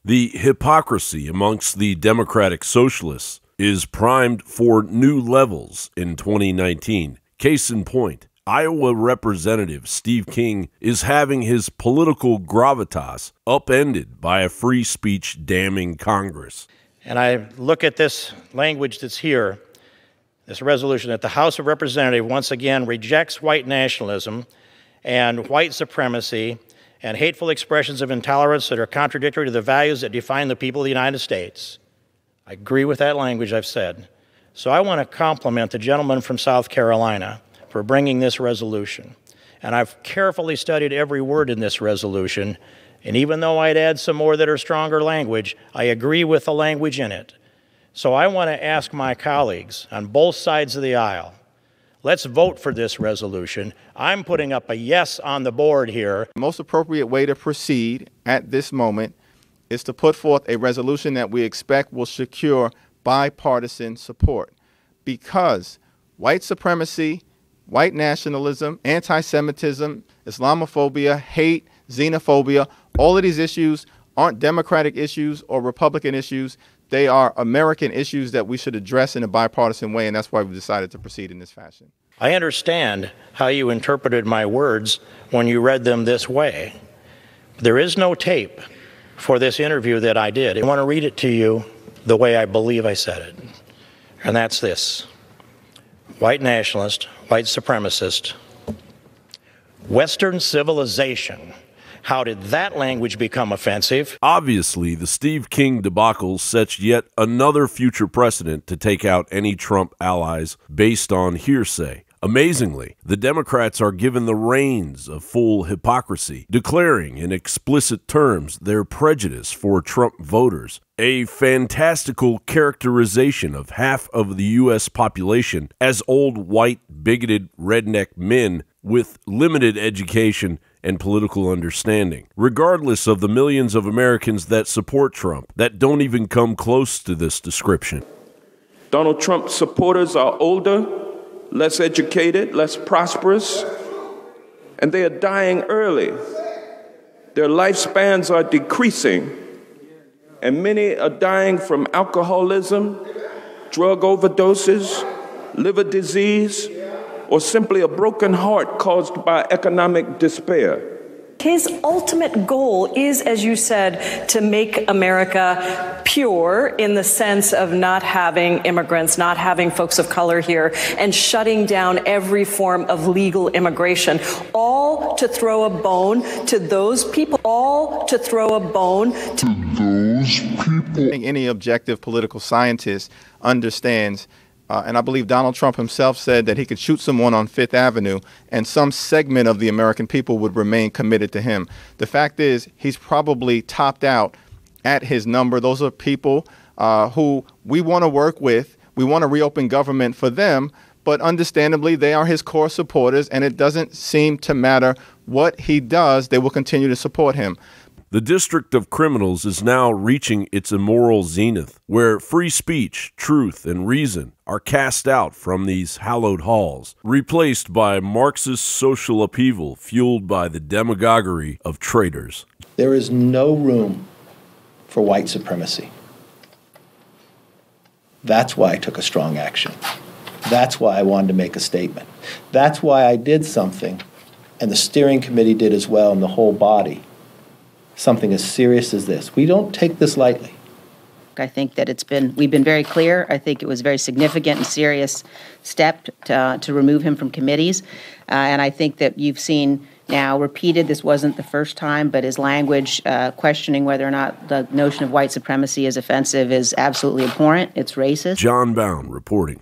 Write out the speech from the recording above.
The hypocrisy amongst the Democratic Socialists is primed for new levels in 2019. Case in point, Iowa Representative Steve King is having his political gravitas upended by a free speech damning Congress. And I look at this language that's here, this resolution, that the House of Representatives once again rejects white nationalism and white supremacy and hateful expressions of intolerance that are contradictory to the values that define the people of the United States. I agree with that language I've said. So I want to compliment the gentleman from South Carolina for bringing this resolution. And I've carefully studied every word in this resolution, and even though I'd add some more that are stronger language, I agree with the language in it. So I want to ask my colleagues on both sides of the aisle, let's vote for this resolution. I'm putting up a yes on the board here. The most appropriate way to proceed at this moment is to put forth a resolution that we expect will secure bipartisan support, because white supremacy, white nationalism, anti-Semitism, Islamophobia, hate, xenophobia, all of these issues aren't Democratic issues or Republican issues. They are American issues that we should address in a bipartisan way, and that's why we've decided to proceed in this fashion. I understand how you interpreted my words when you read them this way. There is no tape for this interview that I did. I want to read it to you the way I believe I said it, and that's this. White nationalist, white supremacist, Western civilization. How did that language become offensive? Obviously, the Steve King debacle sets yet another future precedent to take out any Trump allies based on hearsay. Amazingly, the Democrats are given the reins of full hypocrisy, declaring in explicit terms their prejudice for Trump voters, a fantastical characterization of half of the U.S. population as old, white, bigoted, redneck men with limited education and political understanding, regardless of the millions of Americans that support Trump, that don't even come close to this description. Donald Trump supporters are older, less educated, less prosperous, and they are dying early. Their lifespans are decreasing, and many are dying from alcoholism, drug overdoses, liver disease, or simply a broken heart caused by economic despair. His ultimate goal is, as you said, to make America pure in the sense of not having immigrants, not having folks of color here, and shutting down every form of legal immigration, all to throw a bone to those people, all to throw a bone to those people. Any objective political scientist understands, and I believe Donald Trump himself said that he could shoot someone on Fifth Avenue and some segment of the American people would remain committed to him. The fact is, he's probably topped out at his number. Those are people who we want to work with. We want to reopen government for them, but understandably, they are his core supporters, and it doesn't seem to matter what he does, they will continue to support him. The District of Criminals is now reaching its immoral zenith, where free speech, truth, and reason are cast out from these hallowed halls, replaced by Marxist social upheaval fueled by the demagoguery of traitors. There is no room for white supremacy. That's why I took a strong action. That's why I wanted to make a statement. That's why I did something, and the steering committee did as well, and the whole body. Something as serious as this. We don't take this lightly. I think that we've been very clear. I think it was a very significant and serious step to remove him from committees. And I think that you've seen now repeated, this wasn't the first time, but his language questioning whether or not the notion of white supremacy is offensive is absolutely abhorrent. It's racist. John Bound reporting.